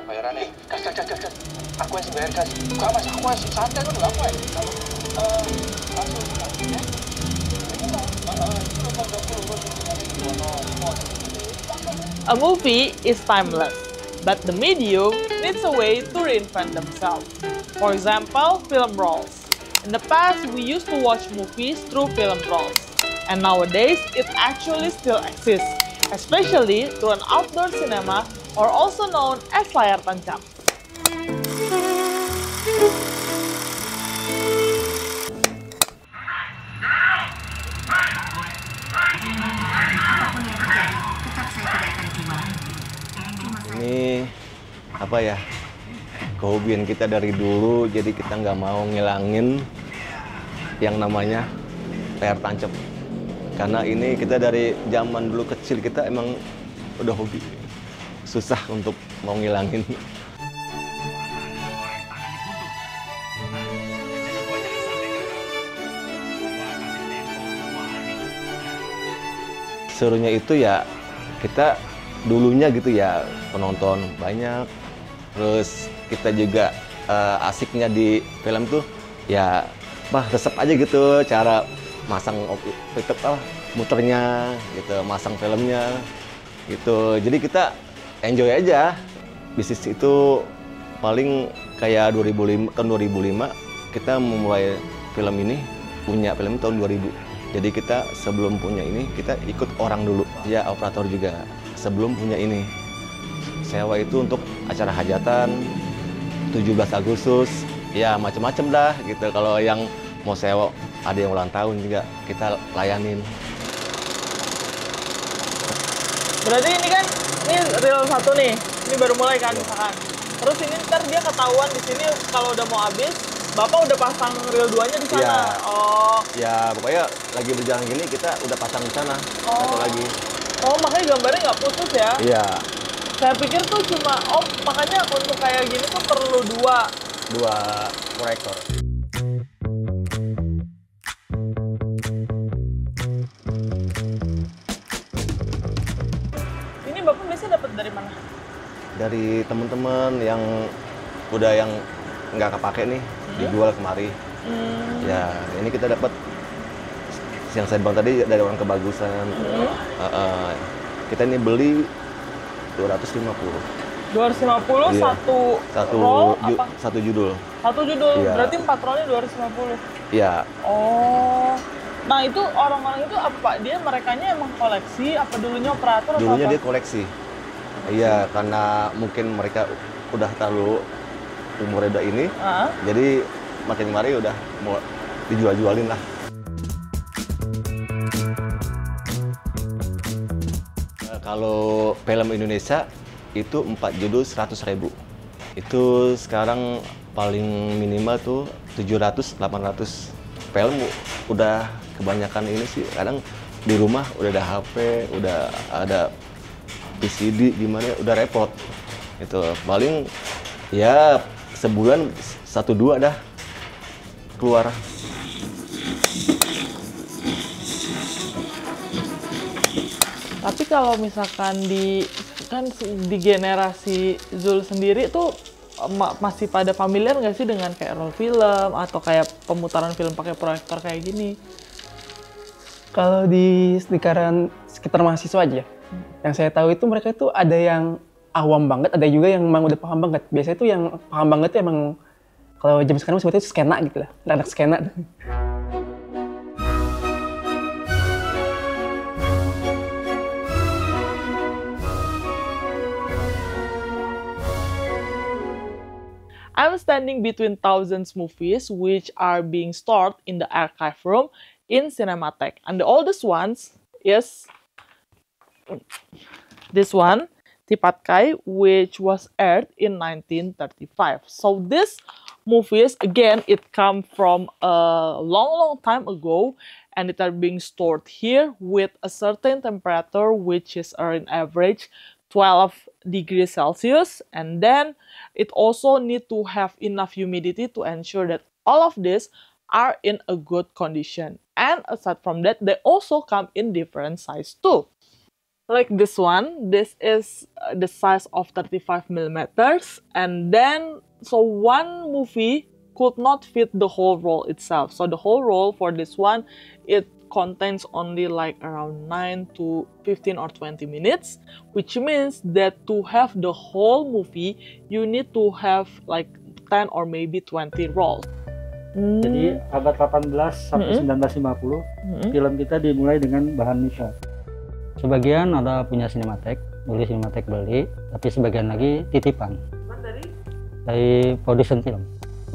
Bayarannya, gas. Aku yang bayar gas. Gak mas, aku yang santai kan aku yang. A movie is timeless, but the medium needs a way to reinvent themselves. For example, film rolls. In the past, we used to watch movies through film rolls, and nowadays it actually still exists, especially through an outdoor cinema, or also known as layar tancap. Ini apa ya, kehobian kita dari dulu, jadi kita nggak mau ngilangin yang namanya layar tancap. Karena ini kita dari zaman dulu kecil kita emang udah hobi, susah untuk mau ngilangin. Serunya itu ya kita dulunya gitu ya, penonton banyak, terus kita juga asiknya di film tuh ya resep aja gitu cara masang muternya gitu, masang filmnya gitu. Jadi kita enjoy aja. Bisnis itu paling kayak 2005, tahun 2005 kita memulai film ini, punya film tahun 2000. Jadi kita sebelum punya ini kita ikut orang dulu, ya operator juga. Sebelum punya ini, sewa itu untuk acara hajatan, 17 Agustus, ya macam-macam dah gitu. Kalau yang mau sewa, ada yang ulang tahun juga kita layanin. Berarti ini kan, ini reel 1 nih, ini baru mulai kan misalkan. Terus ini ntar dia ketahuan di sini kalau udah mau habis, Bapak udah pasang reel 2-nya di sana. Ya. Oh. Ya pokoknya lagi berjalan gini kita udah pasang di sana. Satu lagi. Oh, makanya gambarnya nggak putus ya? Iya. Saya pikir tuh cuma, makanya untuk kayak gini tuh perlu dua proyektor. Ini Bapak biasanya dapat dari mana? Dari teman-teman yang udah yang nggak kepake nih, dijual kemari. Ya, ini kita dapat yang saya bilang tadi dari orang kebagusan. Kita ini beli 250. 250 Iya. satu roll apa? Satu judul. Satu judul, Iya. berarti 4 rollnya 250. Iya. Oh. Nah itu orang-orang itu apa? Dia merekanya emang koleksi, apa dulunya operator Dulunya atau apa? dia koleksi. Iya, karena mungkin mereka udah terlalu umurnya udah ini, jadi makin kemari udah mau dijual-jualin lah. Kalau film Indonesia itu 4 judul 100.000. Itu sekarang paling minimal tuh 700-800. Film udah kebanyakan ini sih. Kadang di rumah udah ada HP, udah ada VCD, gimana udah repot. Itu paling ya sebulan 1-2 dah keluar. Tapi kalau misalkan di generasi Zul sendiri tuh masih pada familiar nggak sih dengan kayak roll film atau kayak pemutaran film pakai proyektor kayak gini? Kalau di sekitar mahasiswa aja, yang saya tahu itu mereka itu ada yang awam banget, ada juga yang memang udah paham banget. Biasanya itu yang paham banget itu emang kalau jam sekarang sebetulnya itu skena gitu lah, anak skena. I'm standing between thousands movies which are being stored in the archive room in Cinematheque. And the oldest ones is this one, Tipatkai, which was aired in 1935. So this movies, again, it come from a long time ago, and it are being stored here with a certain temperature which is on average 12 degrees Celsius, and then it also need to have enough humidity to ensure that all of this are in a good condition. And aside from that, they also come in different size too. Like this one, this is the size of 35 millimeters, and then so one movie could not fit the whole roll itself. So the whole roll for this one, it contains only like around 9 to 15 or 20 minutes, which means that to have the whole movie, you need to have like 10 or maybe 20 rolls. Jadi abad 18 sampai 1950, film kita dimulai dengan bahan nikel. Sebagian ada punya Cinematheque, beli Cinematheque beli, tapi sebagian lagi titipan dari produsen film.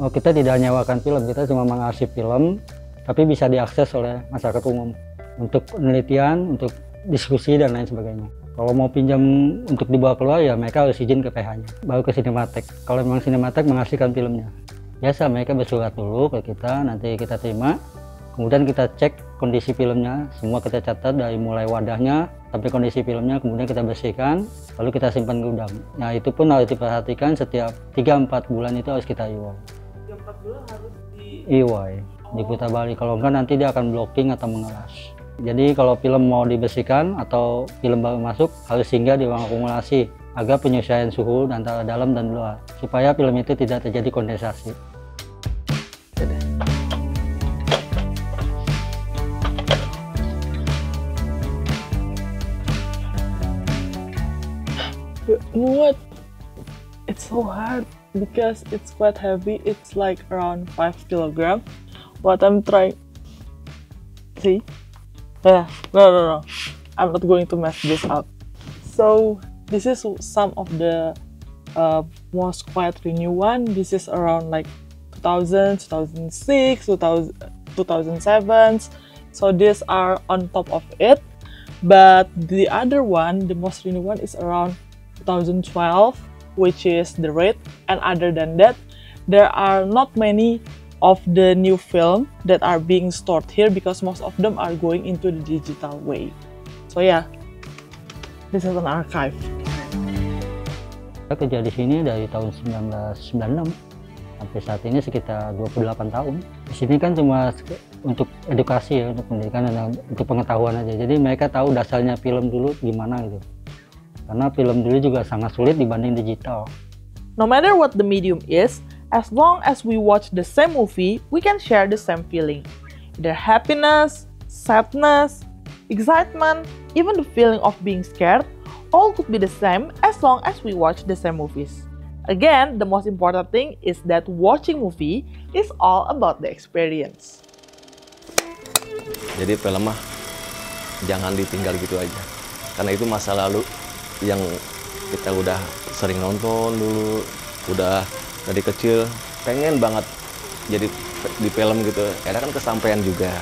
Oh, kita tidak nyewakan film, kita cuma mengarsip film, tapi bisa diakses oleh masyarakat umum untuk penelitian, untuk diskusi dan lain sebagainya. Kalau mau pinjam untuk dibawa keluar ya mereka harus izin ke PH-nya, baru ke Cinematheque. Kalau memang Cinematheque mengarsipkan filmnya, biasa mereka bersurat dulu ke kita, nanti kita terima. Kemudian kita cek kondisi filmnya, semua kita catat dari mulai wadahnya sampai kondisi filmnya, kemudian kita bersihkan, lalu kita simpan gudang. Nah itu pun harus diperhatikan, setiap 3-4 bulan itu harus kita EY. 3-4 bulan harus di EY, diputar balik, kalau enggak nanti dia akan blocking atau mengeras. Jadi kalau film mau dibersihkan atau film baru masuk, harus singgah di ruang akumulasi agar penyesuaian suhu antara dalam dan luar, supaya film itu tidak terjadi kondensasi. What? It's so hard because it's quite heavy. It's like around 5 kilograms. What I'm trying. See? Yeah. No. I'm not going to mess this up. So this is some of the most quietly new one. This is around like 2000, 2006, 2007. So these are on top of it. But the other one, the most new one, is around 2012, which is the rate. And other than that, there are not many of the new film that are being stored here because most of them are going into the digital way. So yeah, this is an archive. Saya kerja di sini dari tahun 1996 sampai saat ini sekitar 28 tahun. Di sini kan cuma untuk edukasi ya, untuk pendidikan dan untuk pengetahuan aja. Jadi mereka tahu dasarnya film dulu gimana gitu. Karena film dulu juga sangat sulit dibanding digital. No matter what the medium is, as long as we watch the same movie, we can share the same feeling. Either happiness, sadness, excitement, even the feeling of being scared, all could be the same as long as we watch the same movies. Again, the most important thing is that watching movie is all about the experience. Jadi film mah jangan ditinggal gitu aja. Karena itu masa lalu yang kita udah sering nonton dulu, udah dari kecil pengen banget jadi di film gitu. Karena kan kesampaian juga.